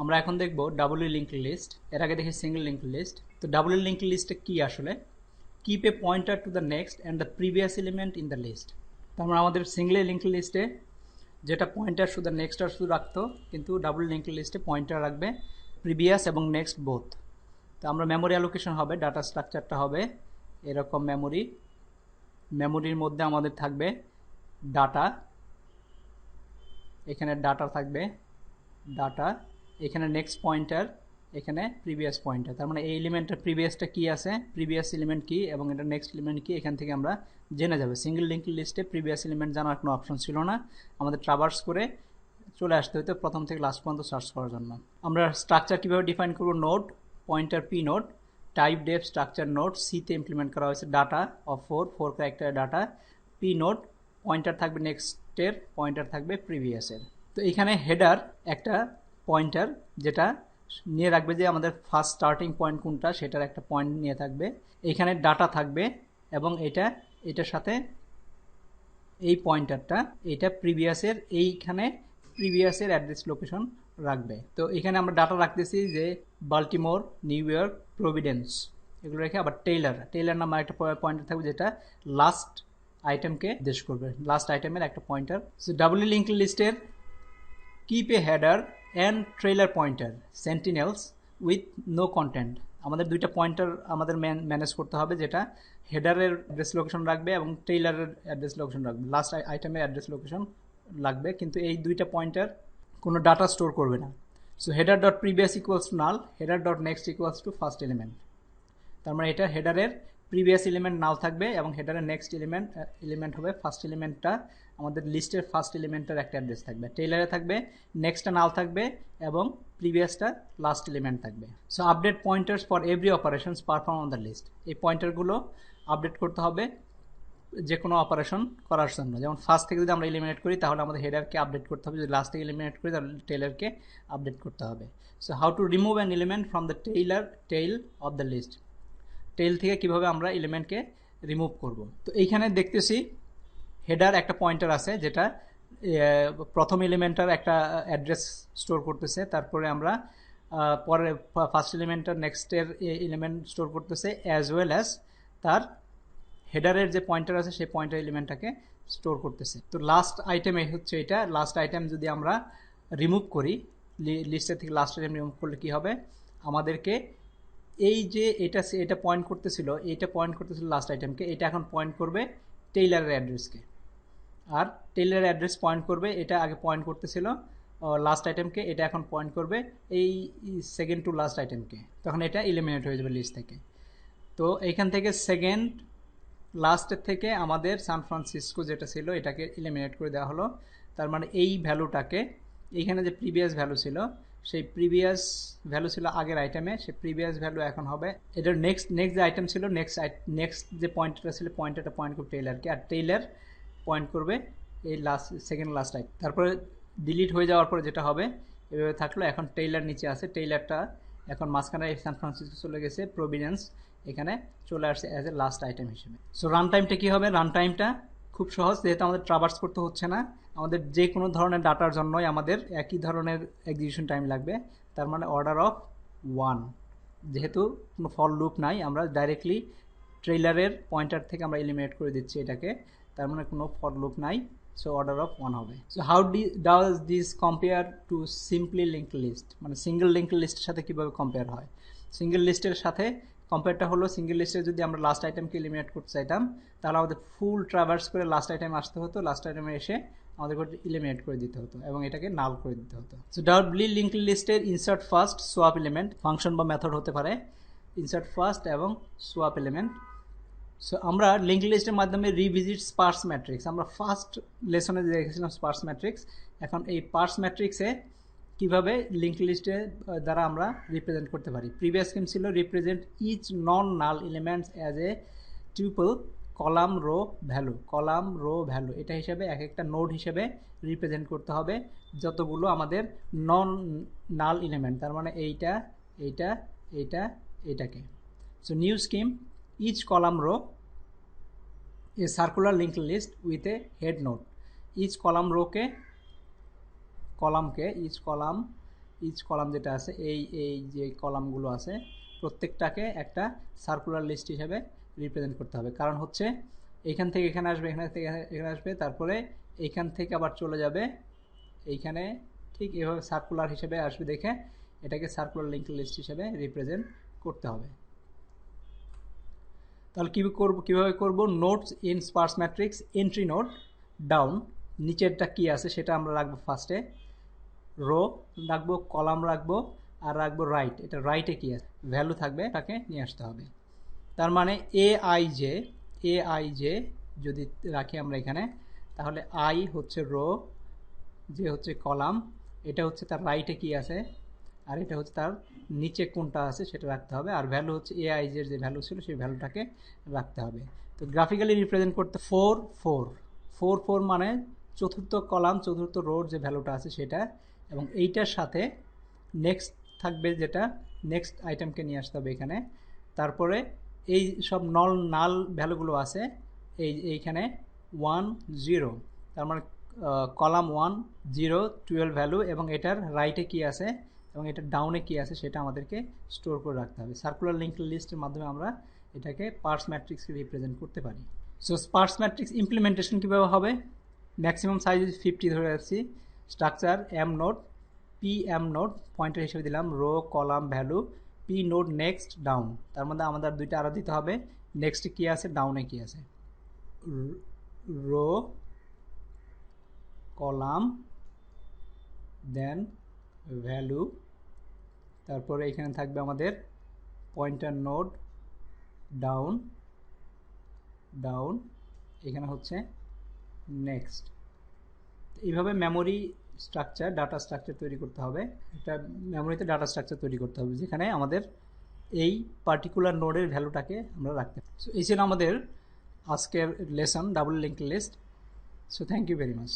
আমরা এখন দেখব ডাবল লিঙ্কড লিস্ট। এর আগে দেখি সিঙ্গেল লিঙ্কড লিস্ট। তো ডাবল লিঙ্কড লিস্টে কি আসলে? Keep a pointer to the next and the previous element in the list. তারপর আমাদের সিঙ্গেল লিঙ্কড লিস্টে যেটা পয়েন্টার শুধু নেক্সট আর শুধু রাখতো, কিন্তু ডাবল লিঙ্কড লিস্টে পয়েন্টার রাখবে প্রিভিয়াস এবং নেক্সট বোথ। তো আমরা মেমোরি অ্যালোকেশন হবে, ডাটা স্ট্রাকচারটা হবে এরকম। মেমোরির মধ্যে আমাদের থাকবে ডাটা, এখানে ডাটা থাকবে ডাটা, এখানে নেক্সট পয়েন্টার, এখানে প্রিভিয়াস পয়েন্টার। তার মানে এই এলিমেন্টের প্রিভিয়াসটা কি আছে, প্রিভিয়াস এলিমেন্ট কি এবং এটা নেক্সট এলিমেন্ট কি, এখান থেকে আমরা জেনে যাবে। সিঙ্গেল লিঙ্কড লিস্টে প্রিভিয়াস এলিমেন্ট জানার কোনো অপশন ছিল না, আমাদের ট্রাভার্স করে চলে আসতে হতো প্রথম থেকে লাস্ট পর্যন্ত সার্চ করার জন্য। আমরা স্ট্রাকচার কীভাবে ডিফাইন করব? Node pointer p node, typedef structure node, সিতে ইমপ্লিমেন্ট করা হয়েছে data of 4 character data. P node pointer থাকবে নেক্সটের, পয়েন্টার থাকবে প্রিভিয়াসের। তো এখানে হেডার একটা পয়েন্টার যেটা নিয়ে রাখবে যে আমাদের ফার্স্ট স্টার্টিং পয়েন্ট কোনটা, সেটার একটা পয়েন্ট নিয়ে থাকবে। এখানে ডাটা থাকবে এবং এটার সাথে এই পয়েন্টারটা এটা প্রিভিয়াসের, এইখানে প্রিভিয়াসের অ্যাড্রেস লোকেশন রাখবে। তো এখানে আমরা ডাটা রাখতেছি যে বাল্টিমোর, নিউ ইয়র্ক, প্রভিডেন্স, এগুলো রেখে আবার টেইলার নামে একটা পয়েন্টার থাকবে যেটা লাস্ট আইটেমকে নির্দেশ করবে, লাস্ট আইটেমের একটা পয়েন্টার। সো ডাবল লিঙ্কড লিস্টের keep a header and trailer pointer sentinels with no content. আমাদের দুইটা পয়েন্টার আমাদের ম্যানেজ করতে হবে, যেটা হেডারের অ্যাড্রেস লোকেশন রাখবে এবং ট্রেইলারের অ্যাড্রেস লোকেশন রাখবে, লাস্ট আইটেমের অ্যাড্রেস লোকেশন লাগবে, কিন্তু এই দুইটা পয়েন্টার কোনো ডাটা স্টোর করবে না। So header dot previous equals to null, header dot next equals to first element. তার মানে এটা হেডারের প্রিভিয়াস এলিমেন্ট নাল থাকবে এবং হেডারের নেক্সট এলিমেন্ট হবে ফার্স্ট এলিমেন্টটা, আমাদের লিস্টের ফার্স্ট এলিমেন্টের একটা অ্যাড্রেস থাকবে। টেইলারে থাকবে নেক্সটটা নাল থাকবে এবং প্রিভিয়াসটা লাস্ট এলিমেন্ট থাকবে। So update pointers for every operations perform on the list. এই পয়েন্টারগুলো আপডেট করতে হবে যে কোনো অপারেশন করার জন্য। যেমন ফার্স্ট থেকে যদি আমরা এলিমিনেট করি তাহলে আমাদের হেডারকে আপডেট করতে হবে, যদি লাস্ট থেকে এলিমিনেট করি তাহলে টেইলারকে আপডেট করতে হবে। So how to remove an element from the tail of the list. Tail থেকে কিভাবে আমরা এলিমেন্টকে রিমুভ করব। তো এইখানে দেখতেছি হেডার একটা পয়েন্টার আছে যেটা প্রথম এলিমেন্টার একটা অ্যাড্রেস স্টোর করতেছে, তারপরে আমরা পরে ফার্স্ট এলিমেন্টার নেক্সটের এলিমেন্ট স্টোর করতেছে, অ্যাজ ওয়েল অ্যাজ তার হেডারের যে পয়েন্টার আছে সেই পয়েন্টার এলিমেন্টটাকে স্টোর করতেছে। তো লাস্ট আইটেম হচ্ছে এটা, লাস্ট আইটেম যদি আমরা রিমুভ করি লিস্টের থেকে, লাস্ট আইটেম রিমুভ করলে কি হবে, আমাদেরকে এই যে এটা পয়েন্ট করতেছিল, লাস্ট আইটেমকে, এটা এখন পয়েন্ট করবে টেইলারের অ্যাড্রেসকে, আর টেইলারের অ্যাড্রেস পয়েন্ট করবে, এটা আগে পয়েন্ট করতেছিল লাস্ট আইটেমকে, এটা এখন পয়েন্ট করবে এই সেকেন্ড টু লাস্ট আইটেমকে, তখন এটা এলিমিনেট হয়ে যাবে লিস্ট থেকে। তো এইখান থেকে সেকেন্ড লাস্টের থেকে আমাদের সান ফ্রান্সিসকো যেটা ছিল এটাকে এলিমিনেট করে দেওয়া হলো। তার মানে এই ভ্যালুটাকে, এইখানে যে প্রিভিয়াস ভ্যালু ছিল সেই প্রিভিয়াস ভ্যালু ছিল আগের আইটেমে, সেই প্রিভিয়াস ভ্যালু এখন হবে এটার নেক্সট যে আইটেম ছিল, নেক্সট যে পয়েন্টটা ছিল পয়েন্টারটা পয়েন্ট করবে টেইলারকে, আর টেইলার পয়েন্ট করবে এই সেকেন্ড লাস্ট আইটেম। তারপরে ডিলিট হয়ে যাওয়ার পরে যেটা হবে এভাবে থাকলো, এখন টেইলার নিচে আছে, টেইলারটা এখন মাঝখানে সান ফ্রান্সিসকো চলে গেছে, প্রভিডেন্স এখানে চলে আসছে অ্যাজ এ লাস্ট আইটেম হিসেবে। সো রান টাইমটা কী হবে? রান টাইমটা খুব সহজ, যেহেতু আমাদের ট্রাভার্স করতে হচ্ছে না, আমাদের যে কোনো ধরনের ডাটার জন্যই আমাদের একই ধরনের এক্সিকিউশন টাইম লাগবে। তার মানে অর্ডার অফ 1, যেহেতু কোনো ফর লুপ নাই, আমরা ডাইরেক্টলি ট্রেইলারের পয়েন্টার থেকে আমরা এলিমিনেট করে দিচ্ছি এটাকে, তার মানে কোনো ফর লুপ নাই, সো অর্ডার অফ 1 হবে। So how does this compare to simply linked list, মানে সিঙ্গেল লিঙ্কড লিস্টের সাথে কীভাবে কম্পেয়ার হয়? সিঙ্গেল লিস্টের সাথে কম্পেয়ারটা হলো, সিঙ্গেল লিস্টে যদি আমরা লাস্ট আইটেমকে এলিমিনেট করতে চাইতাম তাহলে আমাদের ফুল ট্রাভার্স করে লাস্ট আইটেম আসতে হতো, লাস্ট আইটেমে এসে আমাদের এলিমিনেট করে দিতে হতো এবং এটাকে নাল করে দিতে হতো। সো ডাবলি লিঙ্কড লিস্টের insert first swap element function বা মেথড হতে পারে, ইনসার্ট ফার্স্ট এবং সোয়াপ এলিমেন্ট। সো আমরা লিঙ্কড লিস্টের মাধ্যমে রিভিজিট স্পার্স ম্যাট্রিক্স, আমরা ফার্স্ট লেসনে দেখেছিলাম স্পার্স ম্যাট্রিক্স, এখন এই পার্স ম্যাট্রিক্সে কীভাবে লিঙ্কড লিস্টের দ্বারা আমরা রিপ্রেজেন্ট করতে পারি। প্রিভিয়াস স্কিম ছিল represent each non null elements as a tuple column row value, এটা হিসাবে এক একটা নোড হিসেবে রিপ্রেজেন্ট করতে হবে যতগুলো আমাদের নন নাল এলিমেন্ট, তার মানে এইটাকে। So new scheme, each column row a circular linked list with a head node, each column each column যেটা আছে এই যে কলামগুলো আছে প্রত্যেকটাকে একটা সার্কুলার লিস্ট হিসেবে রিপ্রেজেন্ট করতে হবে। কারণ হচ্ছে এইখান থেকে এখানে আসবে, এখান থেকে এখানে আসবে, তারপরে এইখান থেকে আবার চলে যাবে এইখানে, ঠিক এভাবে সার্কুলার হিসেবে আসবে দেখে এটাকে সার্কুলার লিঙ্ক লিস্ট হিসেবে রিপ্রেজেন্ট করতে হবে। তাহলে কীভাবে করব? Notes in Spurs matrix entry note down, নিচেরটা কি আছে সেটা আমরা রাখবো ফার্স্টে, রো রাখবো, কলাম রাখবো, আর রাখবো রাইট। এটা রাইটে কি আছে ভ্যালু থাকবে তাকে নিয়ে আসতে হবে। তার মানে আই জে যদি রাখি আমরা এখানে, তাহলে আই হচ্ছে রো, যে হচ্ছে কলাম, এটা হচ্ছে তার রাইটে কি আছে, আর এটা হচ্ছে তার নিচে কোনটা আছে সেটা রাখতে হবে, আর ভ্যালু হচ্ছে এআইজের যে ভ্যালু ছিল সেই ভ্যালুটাকে রাখতে হবে। তো গ্রাফিক্যালি রিপ্রেজেন্ট করতে 4 মানে চতুর্থ কলাম চতুর্থ রোর যে ভ্যালুটা আছে সেটা, এবং এইটার সাথে নেক্সট থাকবে যেটা নেক্সট আইটেমকে নিয়ে আসতে হবে এখানে। তারপরে এই সব নাল ভ্যালুগুলো আছে এইখানে 1 0, তার মানে কলাম 1 0 12 ভ্যালু, এবং এটার রাইটে কি আছে এবং এটার ডাউনে কি আছে সেটা আমাদেরকে স্টোর করে রাখতে হবে। সার্কুলার লিঙ্ক লিস্টের মাধ্যমে আমরা এটাকে স্পার্স ম্যাট্রিক্সকে রিপ্রেজেন্ট করতে পারি। সো স্পার্স ম্যাট্রিক্স ইমপ্লিমেন্টেশন কীভাবে হবে? ম্যাক্সিমাম সাইজ 50 ধরে রাখছি, structure m node, p m node pointer হিসেবে দিলাম, row column value, p node next down, তার মধ্যে আমাদের দুইটা আরও দিতে হবে, নেক্সটে কী আছে ডাউনে কী আছে, রো কলাম দেন ভ্যালু, তারপরে এখানে থাকবে আমাদের পয়েন্টার নোড ডাউন, এখানে হচ্ছে নেক্সট। এইভাবে মেমোরি স্ট্রাকচার ডাটা স্ট্রাকচার তৈরি করতে হবে, একটা মেমোরিতে ডাটা স্ট্রাকচার তৈরি করতে হবে যেখানে আমাদের এই পার্টিকুলার নোডের ভ্যালুটাকে আমরা রাখতে পারি। সো এই ছিল আমাদের আজকের lesson double link list. So thank you very much.